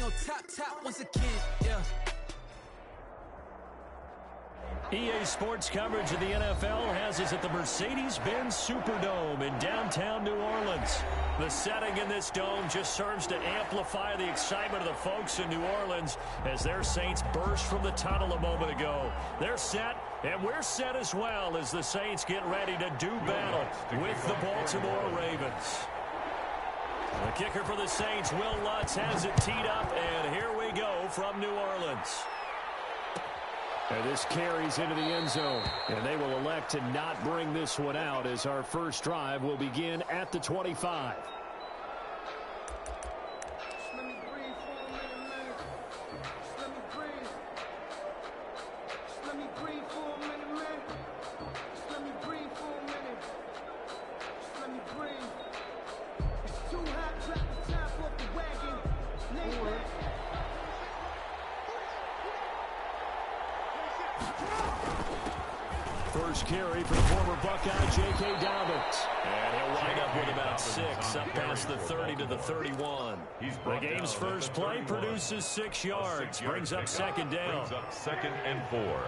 be on top once again, yeah. EA Sports coverage of the NFL has us at the Mercedes-Benz Superdome in downtown New Orleans. The setting in this dome just serves to amplify the excitement of the folks in New Orleans as their Saints burst from the tunnel a moment ago. They're set, and we're set as well as the Saints get ready to do battle with the Baltimore Ravens. The kicker for the Saints, Will Lutz, has it teed up, and here we go from New Orleans. And this carries into the end zone, and they will elect to not bring this one out as our first drive will begin at the 25. First carry for the former Buckeye, J.K. Dobbins. And he'll wind up with about 6, up past the 30 to the 31. The game's first play produces 6 yards, brings up second down. Brings up 2nd and 4.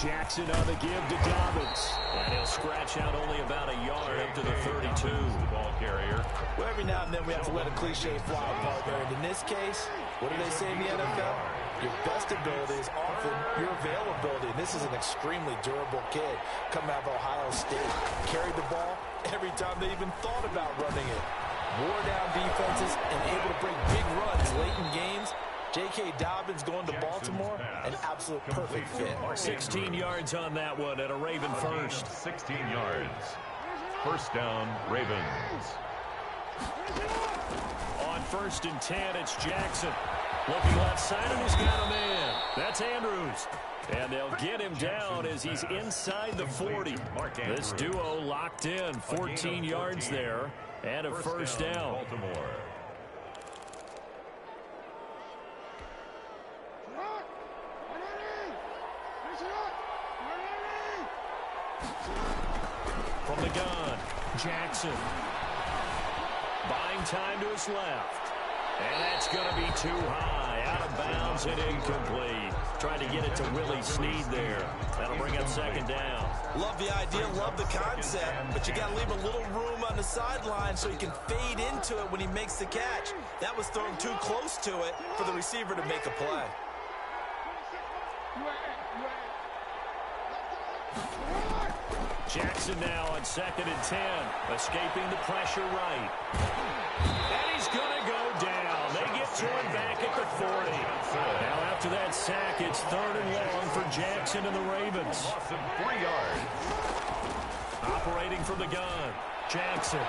Jackson on the give to Dobbins. And he'll scratch out only about a yard up to the 32. The ball carrier. Well, every now and then we have to let a cliche fly, partner. And in this case, what do they say in the NFL? Your best ability is often your availability. And this is an extremely durable kid coming out of Ohio State. Carried the ball every time they even thought about running it. Wore down defenses and able to break big runs late in games. J.K. Dobbins going to Baltimore, an absolute perfect fit. 16 yards on that one at a Raven first. 16 yards. First down, Ravens. On 1st and 10, it's Jackson. Looking left side, and he's got a man. That's Andrews. And they'll get him down as he's inside the 40. This duo locked in, 14 yards there, and a first down. Baltimore. From the gun, Jackson. Buying time to his left. And that's going to be too high. Out of bounds and incomplete. Trying to get it to Willie Snead there. That'll bring up second down. Love the idea, love the concept, but you got to leave a little room on the sideline so he can fade into it when he makes the catch. That was thrown too close to it for the receiver to make a play. Jackson now on 2nd and 10. Escaping the pressure right. And he's going to go down. They get to him back at the 40. Now after that sack, it's 3rd and long for Jackson and the Ravens. Loss of 3 yards. Operating from the gun. Jackson.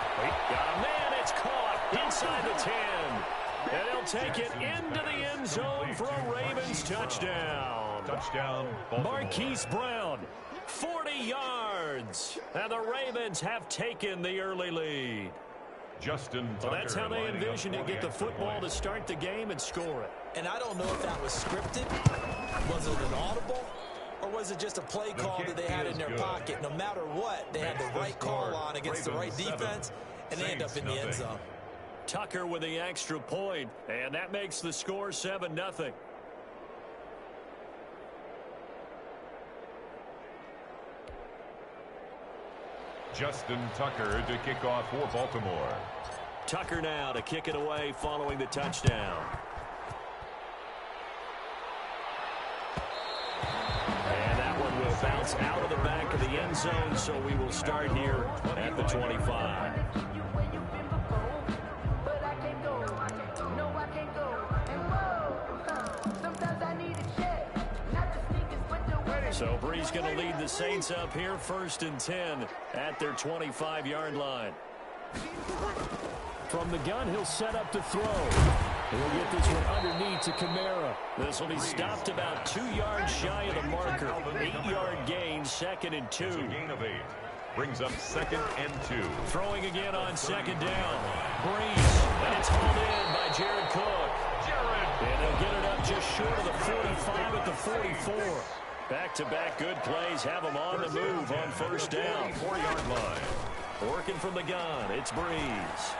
Got a man. It's caught inside the 10. And he'll take it into the end zone for a Ravens touchdown. Touchdown, Baltimore. Marquise Brown. 40 yards. And the Ravens have taken the early lead. Justin So Tucker that's how they envisioned to get the football to start the game and score it. And I don't know if that was scripted. Was it an audible? Or was it just a play call that they had in their pocket? No matter what, they had the right call on against the right defense, and they end up in the end zone. Tucker with the extra point, and that makes the score 7-0. Justin Tucker to kick off for Baltimore. Tucker now to kick it away following the touchdown. And that one will bounce out of the back of the end zone, so we will start here at the 25. So Bree's going to lead the Saints up here 1st and 10 at their 25-yard line. From the gun, he'll set up to throw. He'll get this one underneath to Kamara. This will be stopped about 2 yards shy of the marker. 8-yard gain, 2nd and 2. It's a gain of 8. Brings up 2nd and 2. Throwing again on 2nd down. Breeze. And it's hauled in by Jared Cook. And they'll get it up just short of the 45 at the 44. Back-to-back good plays have them on the move on 1st down. 4-yard line. Working from the gun, it's Breeze.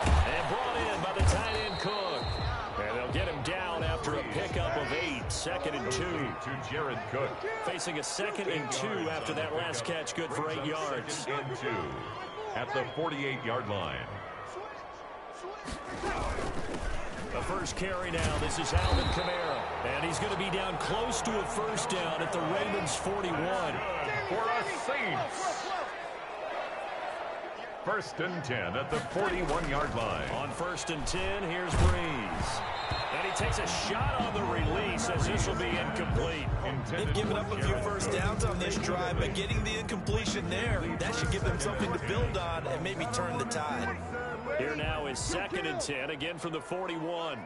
And brought in by the tight end Cook. And they'll get him down after a pickup of 8. 2nd and 2. To Jared Cook. Facing a 2nd and 2 after that last catch, good for 8 yards. 2nd and 2 at the 48-yard line. The first carry now. This is Alvin Kamara. And he's going to be down close to a first down at the Ravens' 41. For a Saints. 1st and 10 at the 41-yard line. On 1st and 10, here's Breeze. And he takes a shot on the release as this will be incomplete. They've given up a few first downs on this drive, but getting the incompletion there, that should give them something to build on and maybe turn the tide. Here now is 2nd and 10, again from the 41.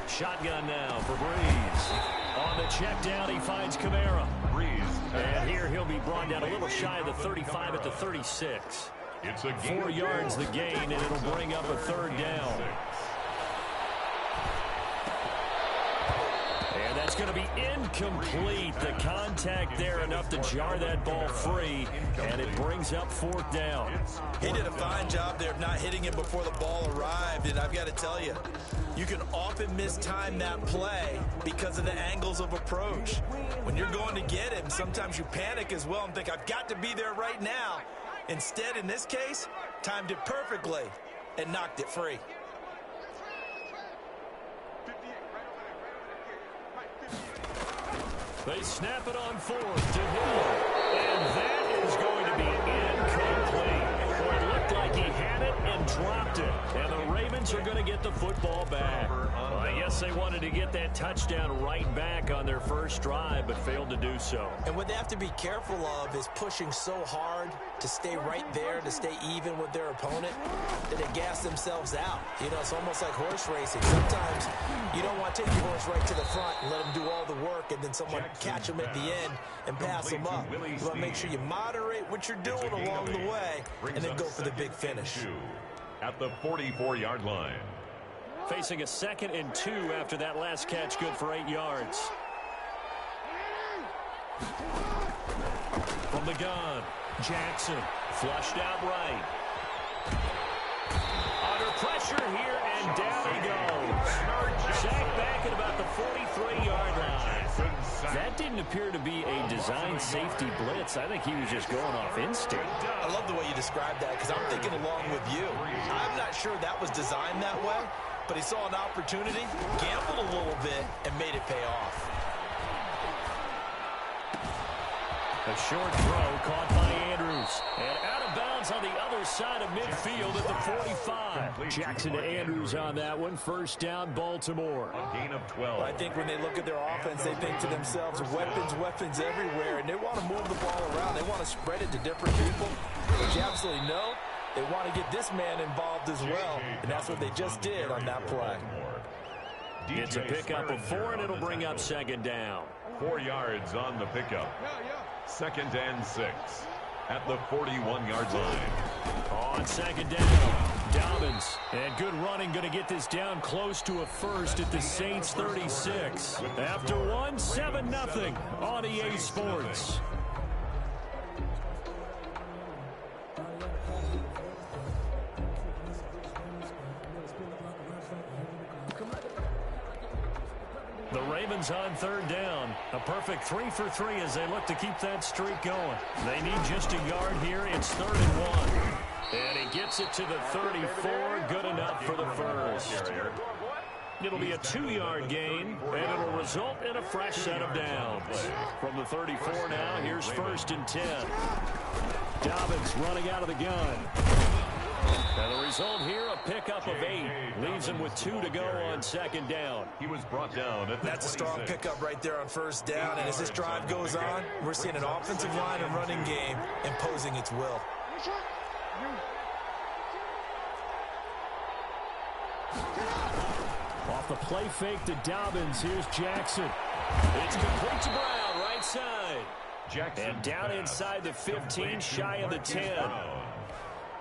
Shotgun now for Breeze. On the check down, he finds Kamara. Breeze. And here he'll be brought down a little shy of the 35 at the 36. It's a 4 yards the gain, and it'll bring up a 3rd down. And that's going to be incomplete. The contact there enough to jar that ball free, and it brings up 4th down. He did a fine job there of not hitting it before the ball arrived, and I've got to tell you, you can often mistime that play because of the angles of approach. When you're going to get him, sometimes you panic as well and think, I've got to be there right now. Instead, in this case, timed it perfectly and knocked it free. They snap it on 4th to Hill. And that is going to be incomplete. Boy, it looked like he had it and dropped it. And the Ravens are going to get the football back. Well, I guess they wanted to get that touchdown right back on their first drive, but failed to do so. And what they have to be careful of is pushing so hard to stay right there, to stay even with their opponent, that they gas themselves out. You know, it's almost like horse racing. Sometimes you don't want to take your horse right to the front and let them do all the work, and then someone catch them at the end and pass them up. You want to make sure you moderate what you're doing along the way and then go for the big finish. At the 44-yard line. Facing a 2nd and 2 after that last catch, good for 8 yards. From the gun, Jackson flushed out right. Under pressure here, and down he goes. Sacked back at about the 43-yard line. That didn't appear to be a design safety blitz. I think he was just going off instinct. I love the way you described that because I'm thinking along with you. I'm not sure that was designed that way, but he saw an opportunity, gambled a little bit, and made it pay off. A short throw caught by Andrews. And out of bounds on the other side of midfield at the 45. Jackson to Andrews on that one. 1st down, Baltimore. A gain of 12. I think when they look at their offense, they think to themselves, weapons everywhere, and they want to move the ball around. They want to spread it to different people. But you absolutely know they want to get this man involved as well, and that's what they just did on that play. It's a pickup of 4, and it'll bring up 2nd down. 4 yards on the pickup. 2nd and 6 at the 41-yard line. On 2nd down, Dobbins. And good running, going to get this down close to a first at the Saints 36. After one, 7-0 on EA Sports. The Ravens on 3rd down. A perfect 3 for 3 as they look to keep that streak going. They need just a yard here. It's 3rd and 1. And he gets it to the 34. Good enough for the first. It'll be a 2-yard gain, and it'll result in a fresh set of downs. From the 34 now, here's 1st and 10. Dobbins running out of the gun. And the result here, a pickup of 8. Leaves him with 2 to go on 2nd down. He was brought down at the That's a strong pickup right there on 1st down. And as this drive goes on, we're seeing an offensive line and running game imposing its will. Off the play fake to Dobbins, here's Jackson. It's complete to Brown, right side. Jackson and down inside the 15, shy of the 10.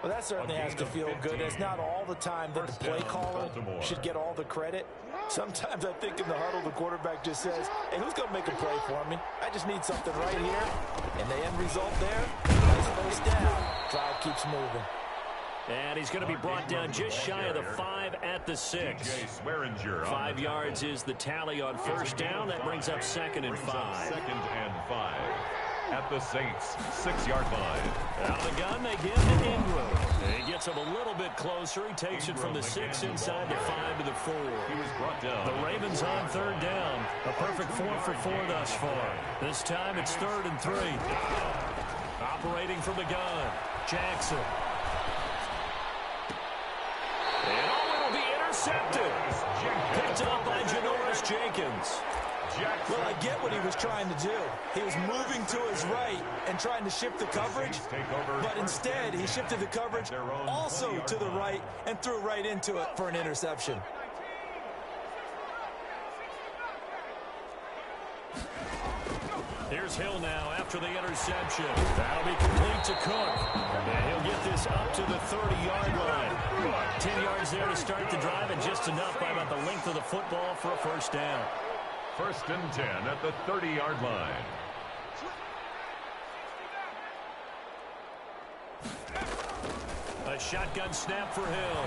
Well, that certainly has to feel good. It's not all the time that the play caller should get all the credit. Sometimes I think in the huddle, the quarterback just says, hey, who's going to make a play for me? I just need something right here. And the end result there, Nice first down. Drive keeps moving. And he's going to be brought down just shy of the 5 at the 6. 5 yards is the tally on first down. That brings up 2nd and 5. 2nd and 5. At the Saints' 6-yard line. Out of the gun, they give to Ingram. He gets him a little bit closer. He takes it from the 6 inside the 5 to the 4. The Ravens on 3rd down. A perfect 4 for 4 thus far. This time it's 3rd and 3. Operating from the gun, Jackson. And it'll be intercepted. Picked up by Janoris Jenkins. Well, I get what he was trying to do. He was moving to his right and trying to shift the coverage, but instead he shifted the coverage also to the right and threw right into it for an interception. Here's Hill now after the interception. That'll be complete to Cook. And he'll get this up to the 30-yard line. 10 yards there to start the drive, and just enough by about the length of the football for a first down. 1st and 10 at the 30-yard line. A shotgun snap for Hill.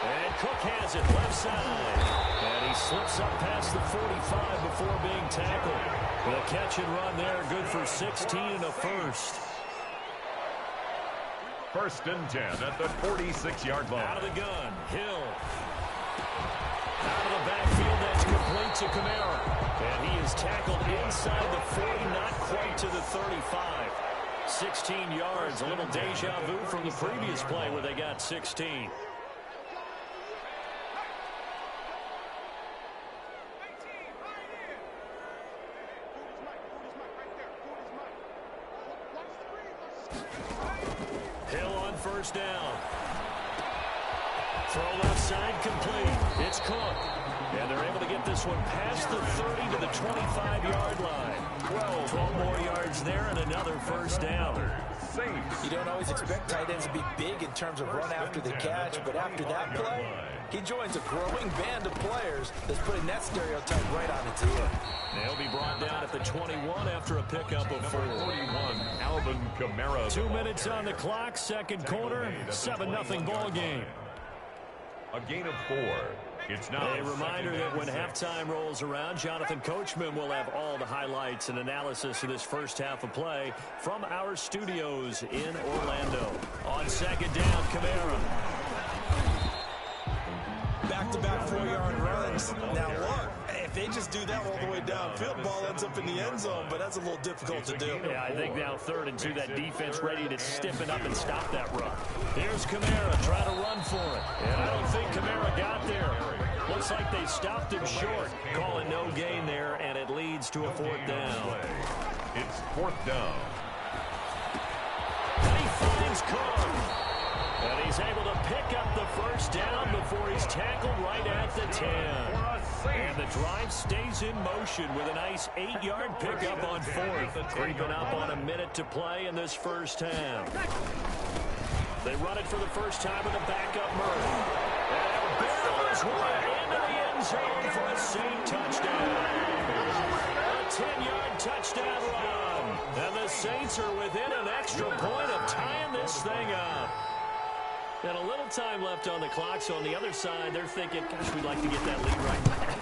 And Cook has it left side. And he slips up past the 45 before being tackled. The catch and run there, good for 16 and a first. 1st and 10 at the 46-yard line. Out of the gun, Hill. Out of the backfield, that's complete to Kamara. And he is tackled inside the 40, not quite to the 35. 16 yards, a little deja vu from the previous play where they got 16. Hill on first down. Throw left side complete. It's Cook. And they're able to get this one past the 30 to the 25-yard line. 12 more yards there and another first down. You don't always expect tight ends to be big in terms of run after the catch, but after that play, he joins a growing band of players that's putting that stereotype right on its ear. They'll be brought down at the 21 after a pickup of 4. 41, Alvin Kamara. 2 minutes on the clock, second quarter, 7-0 ball game. A gain of 4. It's now a reminder that when halftime rolls around, Jonathan Coachman will have all the highlights and analysis of this first half of play from our studios in Orlando. On second down, Kamara. Back-to-back 4-yard runs. Now look, if they just do that all the way downfield, ball ends up in the end zone, but that's a little difficult to do. Yeah, I think now 3rd and 2, that defense ready to stiffen up and stop that run. Here's Kamara trying to run for it. And I don't think Kamara got there. Looks like they stopped him short. Calling no gain there, and it leads to a 4th down. It's 4th down. And he finds Cook. And he's able to pick up the first down before he's tackled right at the 10. And the drive stays in motion with a nice 8-yard pickup on 4th. Creeping up on a minute to play in this first half. They run it for the first time with a backup Murray. And barrels one into the end zone for a Saint touchdown. A 10-yard touchdown run. And the Saints are within an extra point of tying this thing up. And a little time left on the clock, so on the other side, they're thinking, gosh, we'd like to get that lead right back.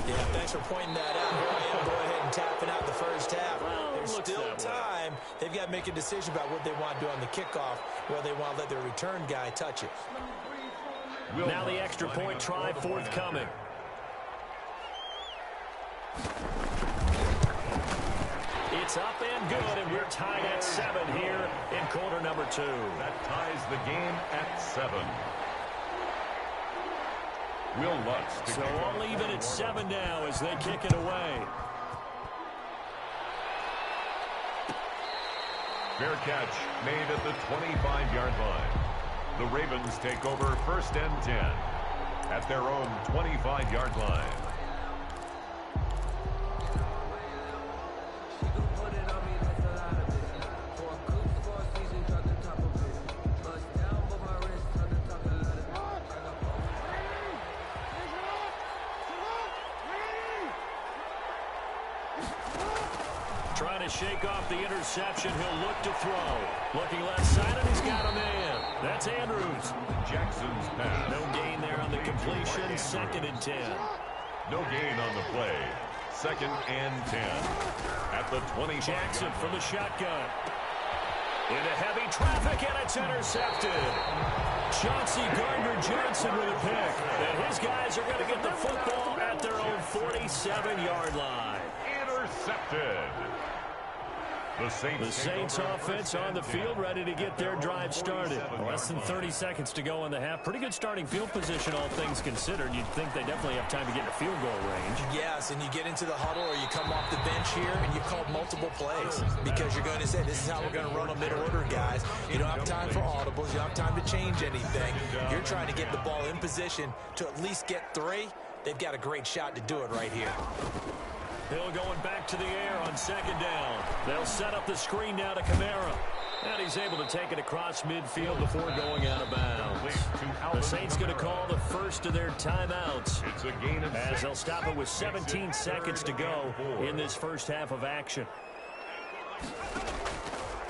Yeah, thanks for pointing that out. Here I am, go ahead and tapping out the first half. Well, there's still time. They've got to make a decision about what they want to do on the kickoff, whether they want to let their return guy touch it. Now the extra point try forthcoming. It's up and good, and we're tied at 7 here in quarter number 2. That ties the game at 7. Will Lutz. So all even at 7 now as they kick it away. Fair catch made at the 25-yard line. The Ravens take over 1st and 10 at their own 25-yard line. to shake off the interception. He'll look to throw. Looking left side, and he's got a man. That's Andrews. Jackson's pass. No gain there on the completion. 2nd and 10. No gain on the play. 2nd and 10. At the 20. Jackson from the shotgun. Into heavy traffic, and it's intercepted. Chauncey Gardner-Johnson with a pick. And his guys are going to get the football at their own 47-yard line. Intercepted. The Saints offense on the field, ready to get their drive started. Less than 30 seconds to go in the half. Pretty good starting field position, all things considered. You'd think they definitely have time to get in a field goal range. Yes, and you get into the huddle or you come off the bench here and you call multiple plays because you're going to say, this is how we're going to run a mid-order, guys. You don't have time for audibles. You don't have time to change anything. You're trying to get the ball in position to at least get 3. They've got a great shot to do it right here. Hill going back to the air on 2nd down. They'll set up the screen now to Kamara. And he's able to take it across midfield before going out of bounds. The Saints going to call the first of their timeouts as they'll stop it with 17 seconds to go in this first half of action.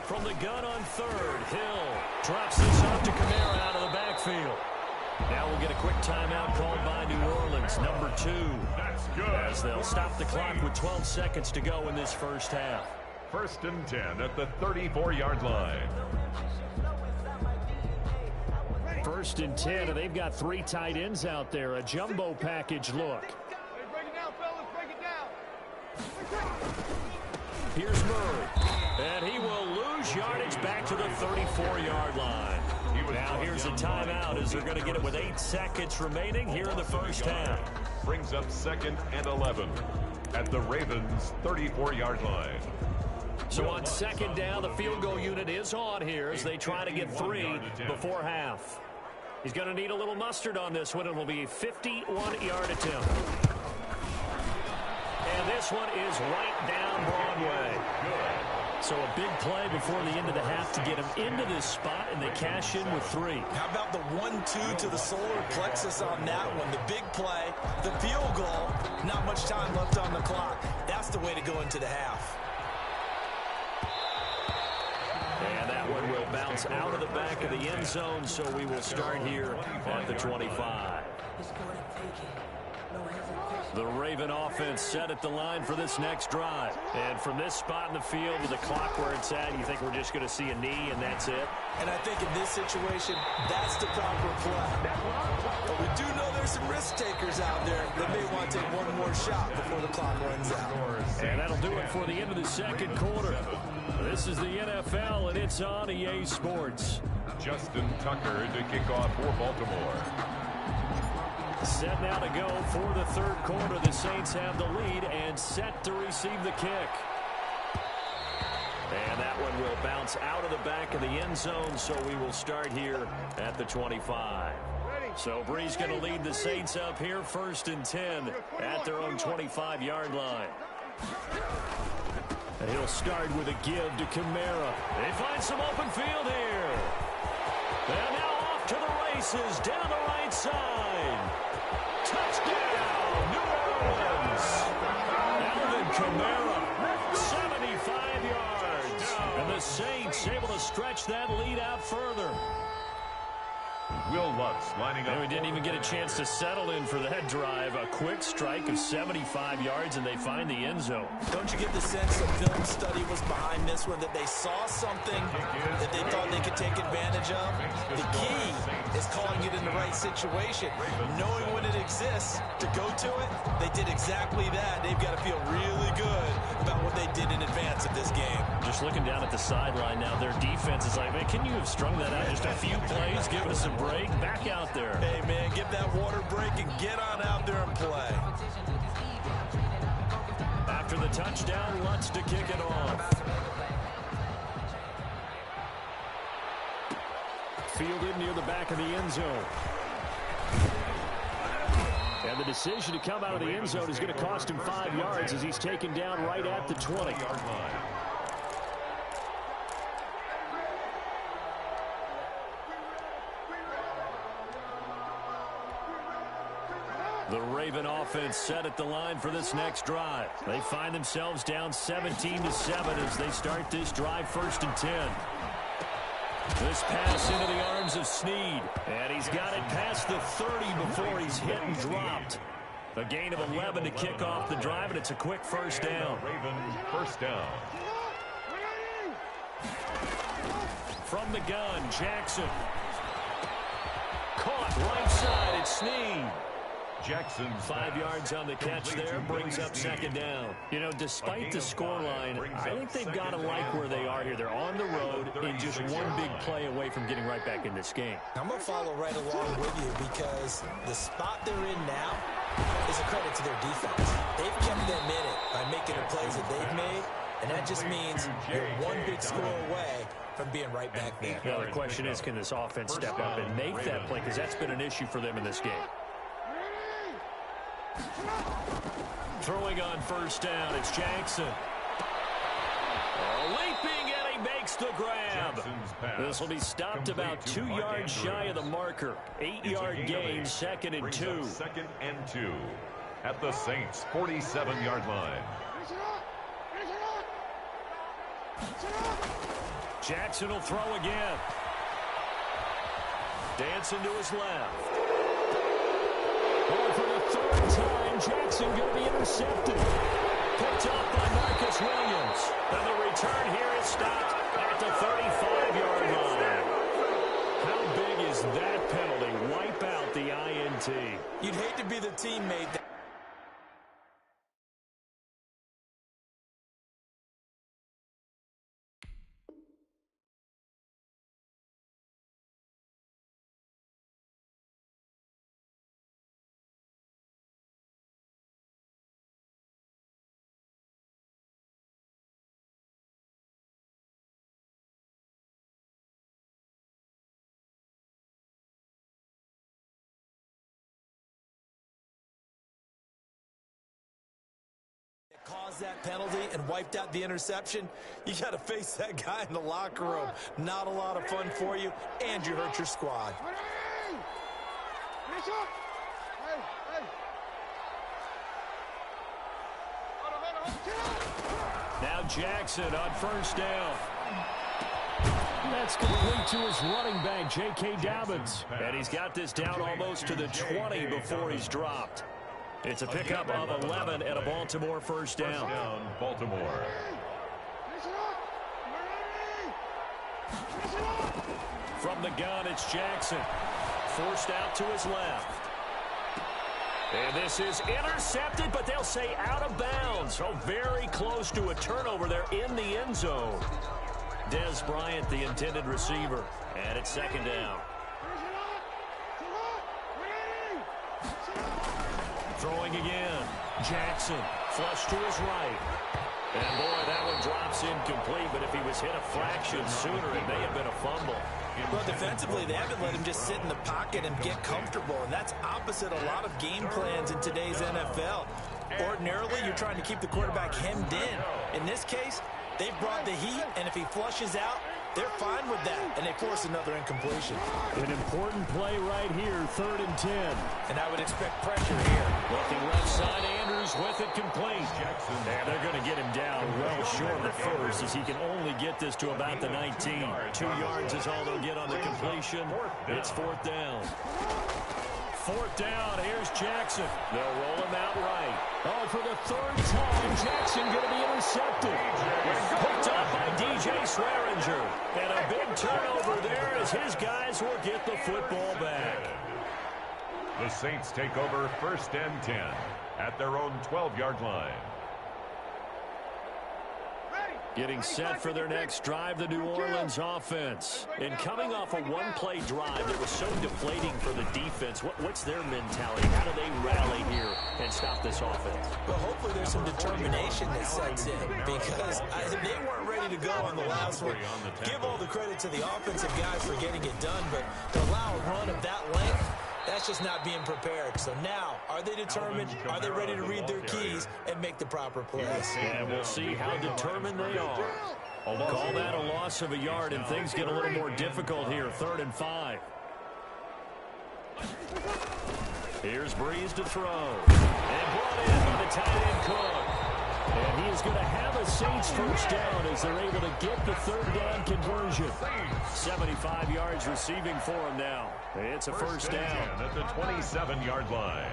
From the gun on 3rd, Hill drops this off to Kamara out of the backfield. Now we'll get a quick timeout called by New Orleans, number 2. That's good. As they'll stop the clock with 12 seconds to go in this first half. 1st and 10 at the 34-yard line. 1st and 10, and they've got 3 tight ends out there. A jumbo package look. Break it down, fellas. Break it down. Here's Murray. And he will lose yardage back to the 34-yard line. Now here's a timeout as they're going to get it with 8 seconds remaining here in the first half. Brings up 2nd and 11 at the Ravens' 34-yard line. So on 2nd down, the field goal unit is on here as they try to get 3 before half. He's going to need a little mustard on this one. It will be a 51-yard attempt. And this one is right down Broadway. So a big play before the end of the half to get him into this spot, and they cash in with 3. How about the 1-2 to the solar plexus on that one? The big play, the field goal, not much time left on the clock. That's the way to go into the half. And that one will bounce out of the back of the end zone, so we will start here at the 25. The Raven offense set at the line for this next drive. And from this spot in the field with the clock where it's at, you think we're just going to see a knee and that's it? And I think in this situation, that's the proper play. But we do know there's some risk takers out there that may want to take one more shot before the clock runs out. And that'll do it for the end of the second quarter. This is the NFL, and it's on EA Sports. Justin Tucker to kick off for Baltimore. Set now to go for the third quarter. The Saints have the lead and set to receive the kick. And that one will bounce out of the back of the end zone, so we will start here at the 25. So Bree's going to lead the Saints up here, 1st and 10 at their own 25-yard line. And he'll start with a give to Kamara. They find some open field here. And now off to the races down the right side. Touchdown, New Orleans. Alvin Kamara, 75 yards. And the Saints able to stretch that lead out further. Will Lutz lining up. And we didn't even get a chance to settle in for that drive. A quick strike of 75 yards, and they find the end zone. Don't you get the sense the film study was behind this one, that they saw something that they thought they could take advantage of? The key is calling it in the right situation. Knowing when it exists to go to it, they did exactly that. They've got to feel really good about what they did in advance of this game. Just looking down at the sideline now, their defense is like, man, can you have strung that out just a few plays? Give us a break. Back out there. Hey, man, give that water break and get on out there and play. After the touchdown, Lutz to kick it off. Fielded near the back of the end zone. And the decision to come out of the end zone is going to cost him 5 yards as he's taken down right at the 20-yard line. The Raven offense set at the line for this next drive. They find themselves down 17-7 as they start this drive 1st and 10. This pass into the arms of Snead. And he's got it past the 30 before he's hit and dropped. A gain of 11 to kick off the drive, and it's a quick first down. Ravens first down. From the gun, Jackson. Caught right side, it's Snead. Jackson 5 yards on the catch there, brings up 2nd down. You know, despite the scoreline, I think they've got to like where they are here. They're on the road and just one big play away from getting right back in this game. I'm going to follow right along with you because the spot they're in now is a credit to their defense. They've kept them in it by making the plays that they've made, and that just means you're one big score away from being right back there. Now, the question is, can this offense step up and make that play? Because that's been an issue for them in this game. Throwing on first down, it's Jackson. Leaping, and he makes the grab. This will be stopped about 2 yards shy of the marker. 8-yard gain, 2nd and 2. 2nd and 2 at the Saints' 47-yard line. Jackson will throw again. Dancing to his left. For the 3rd time, Jackson going to be intercepted. Picked up by Marcus Williams. And the return here is stopped at the 35-yard line. How big is that penalty? Wipe out the INT. You'd hate to be the teammate that caused that penalty and wiped out the interception. You got to face that guy in the locker room. Not a lot of fun for you, and you hurt your squad. Now Jackson on first down. That's complete to his running back, J.K. Dobbins. And he's got this down almost to the 20 before he's dropped. It's a pickup of 11 and a Baltimore first down. Baltimore. From the gun, it's Jackson. Forced out to his left. And this is intercepted, but they'll say out of bounds. So very close to a turnover there in the end zone. Dez Bryant, the intended receiver. And it's 2nd down. Throwing again. Jackson, flush to his right. And, boy, that one drops incomplete, but if he was hit a fraction sooner, it may have been a fumble. Well, defensively, they haven't let him just sit in the pocket and get comfortable, and that's opposite a lot of game plans in today's NFL. Ordinarily, you're trying to keep the quarterback hemmed in. In this case, they brought the heat, and if he flushes out, they're fine with that, and they force another incompletion. An important play right here, 3rd and 10. And I would expect pressure here. Looking left side, Andrews with it complete. And they're going to get him down well short of the first as he can only get this to about the 19. 2 yards is all they'll get on the completion. It's 4th down. 4th down, here's Jackson. They'll roll him out right. Oh, for the 3rd time, Jackson going to be intercepted. Picked up by DJ Swearinger. And a big turnover there as his guys will get the football back. The Saints take over 1st and 10 at their own 12-yard line. Getting set for their next drive, the New Orleans offense. And coming off a one-play drive that was so deflating for the defense, what's their mentality? How do they rally here and stop this offense? Well, hopefully there's some determination that sets in because they weren't ready to go on the last one. Give all the credit to the offensive guys for getting it done, but to allow a run of that length, that's just not being prepared. So now, are they determined? Are they ready to read their keys and make the proper plays? And we'll see how determined they are. Call that a loss of a yard, and things get a little more difficult here. 3rd and 5. Here's Breeze to throw. And brought in by the tight end Cook. And he is going to have a Saints first down as they're able to get the third down conversion. 75 yards receiving for him now. It's a first down at the 27-yard line.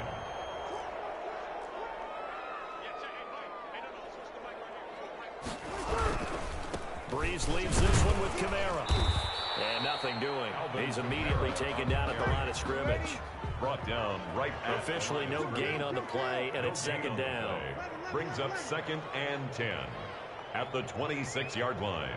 Breeze leaves this one with Kamara. And nothing doing. He's immediately taken down at the line of scrimmage. Brought down right at officially no gain on the play, and it's second down. Brings up 2nd and 10 at the 26-yard line.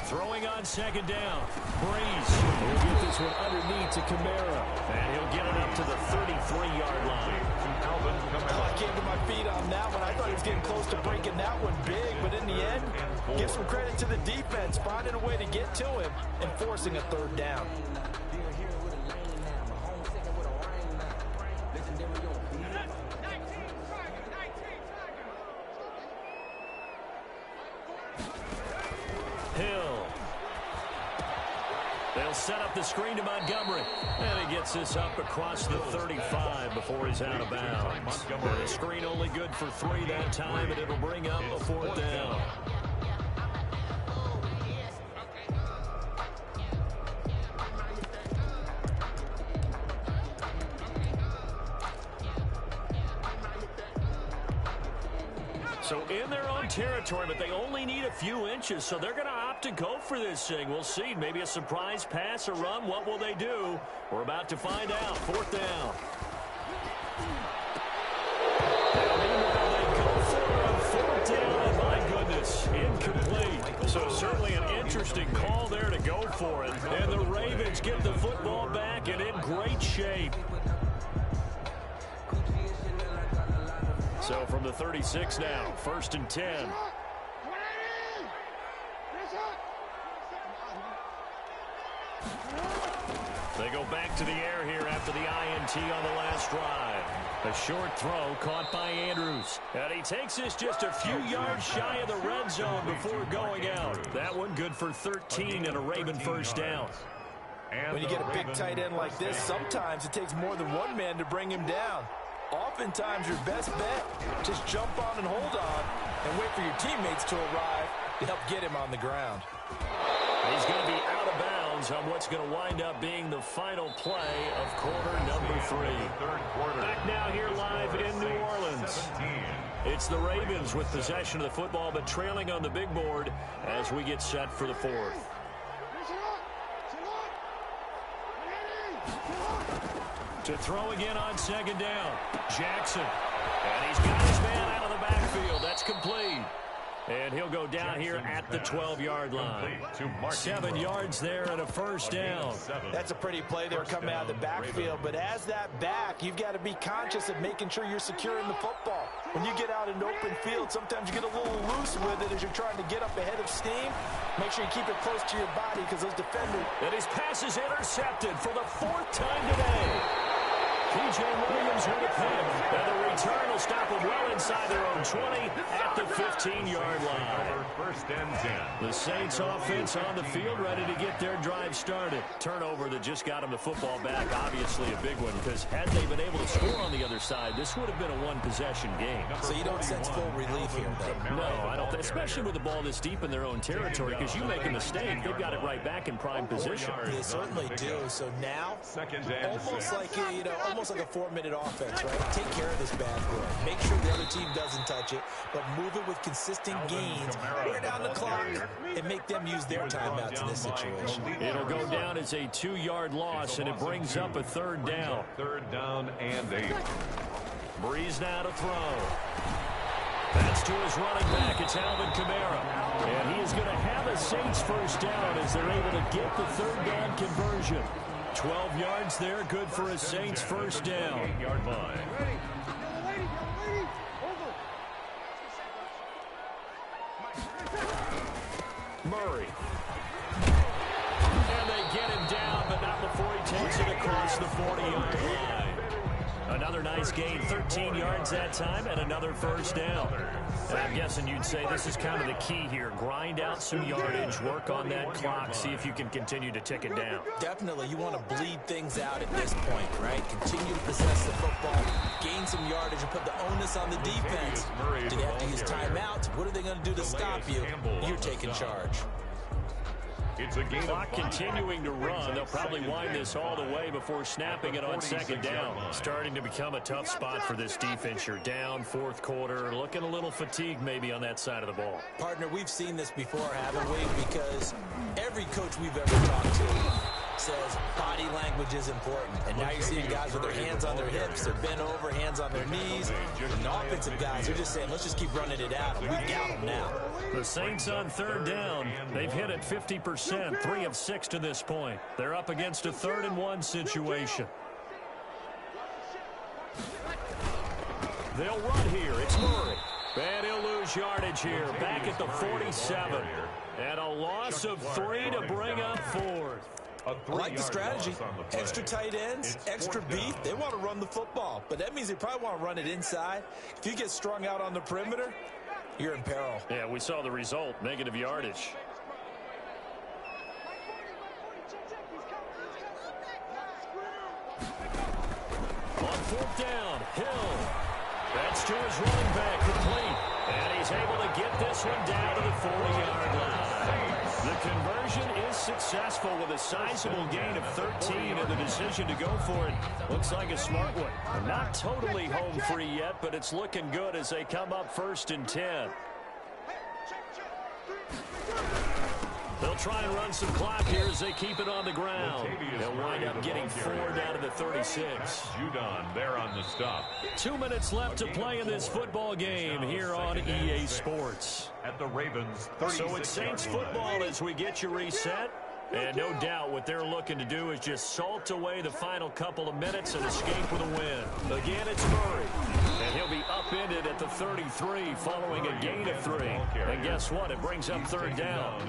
Throwing on second down. Breeze will get this one underneath to Kamara. And he'll get it up to the 33-yard line. I came to my feet on that one. I thought he was getting close to breaking that one big, but in the end, give some credit to the defense, finding a way to get to him and forcing a third down. Hill. They'll set up the screen to Montgomery. And he gets this up across the 35 before he's out of bounds. The screen only good for 3 that time, and it'll bring up a 4th down. So in their own territory, but they only need a few inches, so they're going to opt to go for this thing. We'll see. Maybe a surprise pass or run. What will they do? We're about to find out. 4th down. And meanwhile, they go for a 4th down, and my goodness, incomplete. So certainly an interesting call there to go for it. And the Ravens get the football back and in great shape. So from the 36 now, 1st and 10. They go back to the air here after the INT on the last drive. A short throw caught by Andrews. And he takes this just a few yards shy of the red zone before going out. That one good for 13 and a Raven first down. When you get a big tight end like this, sometimes it takes more than one man to bring him down. Oftentimes, your best bet, just jump on and hold on and wait for your teammates to arrive to help get him on the ground. He's going to be out of bounds on what's going to wind up being the final play of quarter number 3. Back now here live in New Orleans. It's the Ravens with possession of the football, but trailing on the big board as we get set for the 4th. To throw again on second down. Jackson. And he's got his man out of the backfield. That's complete. And he'll go down here at the 12-yard line. 7 yards there and a first down. That's a pretty play there coming out of the backfield. But as that back, you've got to be conscious of making sure you're securing the football. When you get out in open field, sometimes you get a little loose with it as you're trying to get up ahead of steam. Make sure you keep it close to your body because those defenders... And his pass is intercepted for the 4th time today. P.J. Williams with a pick. And the return will stop them well inside their own 20 at the 15-yard line. 1st and 10. The Saints offense on the field ready to get their drive started. Turnover that just got them the football back. Obviously a big one because had they been able to score on the other side, this would have been a one-possession game. So you don't sense full relief here, though? No, I don't. Especially with the ball this deep in their own territory because you make a mistake, they've got it right back in prime position. They certainly do. So now, almost like almost like a 4-minute offense, right? Take care of this bad boy. Make sure the other team doesn't touch it, but move it with consistent gains, wear down the clock, and make them use their timeouts in this situation. It'll go down as a 2-yard loss, and it brings up a 3rd down. 3rd down and 8. Breeze now to throw. That's to his running back. It's Alvin Kamara. And he is going to have a Saints first down as they're able to get the 3rd down conversion. 12 yards there, good for a Saints first down. 8-yard line. Murray. And they get him down, but not before he takes it across the 40-yard line. Another nice gain, 13 yards that time, and another first down. And I'm guessing you'd say this is kind of the key here. Grind out some yardage, work on that clock, see if you can continue to tick it down. Definitely, you want to bleed things out at this point, right? Continue to possess the football, gain some yardage, and put the onus on the defense. Do they have to use timeouts? What are they going to do to stop you? You're taking charge. It's a game Clock continuing to run. They'll probably wind this all the way before snapping it on second down. Starting to become a tough spot for this defense. You're down fourth quarter, looking a little fatigued maybe on that side of the ball. Partner, we've seen this before, haven't we? Because every coach we've ever talked to says body language is important. And now you're seeing guys with their hands on their hips, they're bent over, hands on their knees. And the offensive guys are just saying, let's just keep running it out, and we got them now. The Saints on third down. They've hit it 50%, 3 of 6 to this point. They're up against a 3rd-and-1 situation. They'll run here. It's Murray. And he'll lose yardage here. Back at the 47. And a loss of 3 to bring up 4th. I like the strategy. Extra tight ends, extra beef. They want to run the football, but that means they probably want to run it inside. If you get strung out on the perimeter, you're in peril. Yeah, we saw the result, negative yardage. On 4th down, Hill. That's to his running back, complete. And he's able to get this one down to the 40-yard line. The conversion is successful with a sizable gain of 13, and the decision to go for it looks like a smart one. Not totally home free yet, but it's looking good as they come up 1st and 10. They'll try and run some clock here as they keep it on the ground. They'll wind up getting 4 down to the 36. Judon there on the stop. 2 minutes left to play in this football game here on EA Sports. At the Ravens, So it's Saints football as we get you reset. And no doubt what they're looking to do is just salt away the final couple of minutes and escape with a win. Again, it's Murray. And he'll be upended at the 33 following a gain of 3. And guess what? It brings up 3rd down.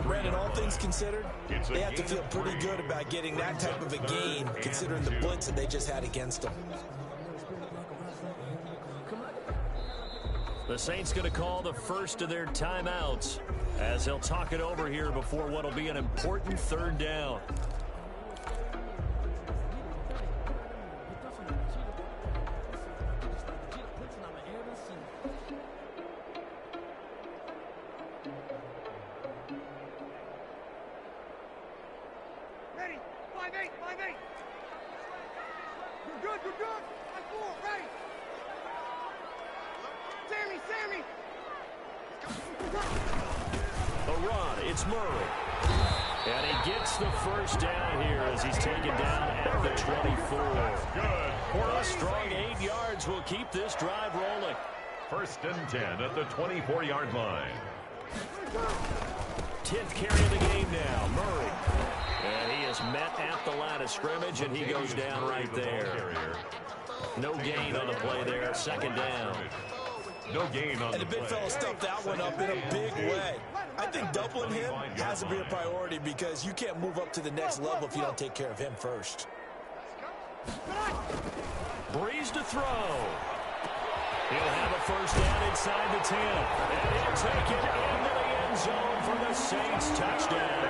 Brandon, all things considered, they have to feel pretty good about getting that type of a gain considering the blitz that they just had against them. The Saints going to call the first of their timeouts as they'll talk it over here before what will be an important 3rd down. Ready? 5-8, 5-8. You're good, you're good. 5-4, ready. Sammy. A run, it's Murray. And he gets the first down here as he's taken down at the 24. Good. For a strong 8 yards will keep this drive rolling. 1st and 10 at the 24-yard line. 10th carry of the game now, Murray. And he is met at the line of scrimmage, and he goes down right there. No gain on the play there, 2nd down. No gain on And the big fella stuffed that one up in a big way. I think doubling him has to be a priority because you can't move up to the next level if you don't take care of him first. Breeze to throw. He'll have a first down inside the 10. And he'll take it into the end zone for the Saints touchdown.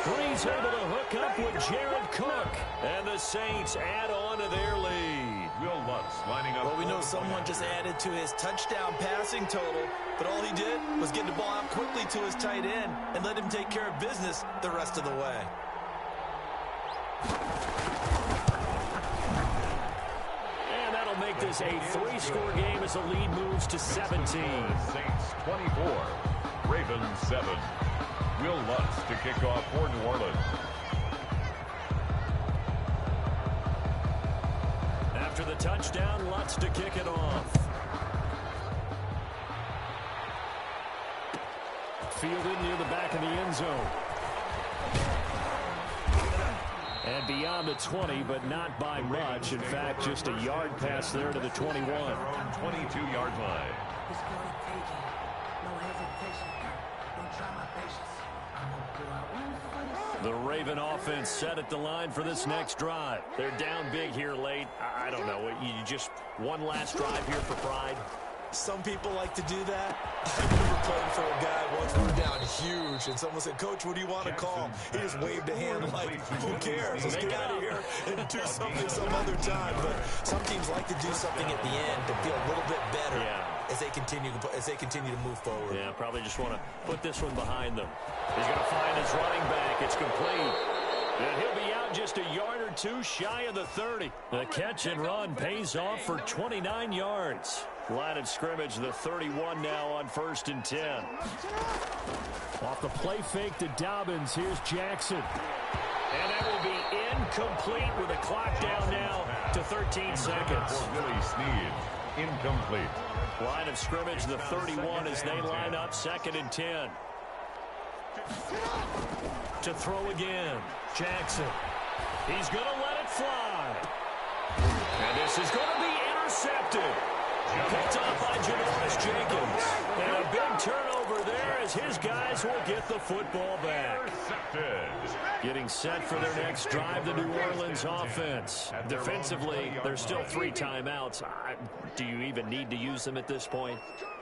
Breeze able to hook up with Jared Cook. And the Saints add on to their lead. Will Lutz lining up. Well, we know someone just added to his touchdown passing total, but all he did was get the ball out quickly to his tight end and let him take care of business the rest of the way. And that'll make this a 3-score game as the lead moves to 17. Saints 24, Ravens 7. Will Lutz to kick off for New Orleans. After the touchdown, Lutz to kick it off. Fielded near the back of the end zone. And beyond the 20, but not by much. In fact, just a yard pass there to the 21. 22-yard line. The Raven offense set at the line for this next drive. They're down big here late. I don't know. You just one last drive here for pride? Some people like to do that. I remember playing for a guy once we were down huge, and someone said, "Coach, what do you want to call?" He just waved a hand like, "Who cares? Let's get out of here and do something some other time." But some teams like to do something at the end to feel a little bit better as they continue to move forward. Yeah, probably just want to put this one behind them. He's going to find his running back. It's complete. And he'll be out just a yard or two shy of the 30. The catch and run pays off for 29 yards. Line of scrimmage, the 31 now on 1st and 10. Off the play fake to Dobbins. Here's Jackson. And that will be incomplete with the clock down now to 13 seconds. For Willie Snead, incomplete. Line of scrimmage, the 31 as they line up 2nd and 10. To throw again, Jackson. He's going to let it fly. And this is going to be intercepted. Picked off by Janoris Jenkins. And a big turnover there as his guys will get the football back. Getting set for their next drive, the New Orleans offense. Defensively, there's still 3 timeouts. Do you even need to use them at this point?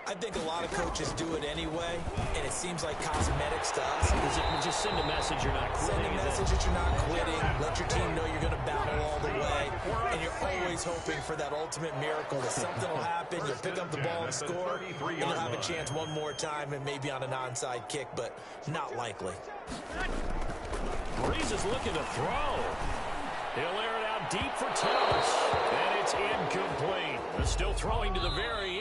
I think a lot of coaches do it anyway, and it seems like cosmetics to us. Just send a message you're not quitting. Send a message that you're not quitting. Let your team know you're going to battle all the way. And you're always hoping for that ultimate miracle that something will happen, you'll pick up the ball and score, and you'll have a chance one more time and maybe on an onside kick, but not likely. Breeze is looking to throw. He'll air it out deep for Thomas. And it's incomplete. Still throwing to the very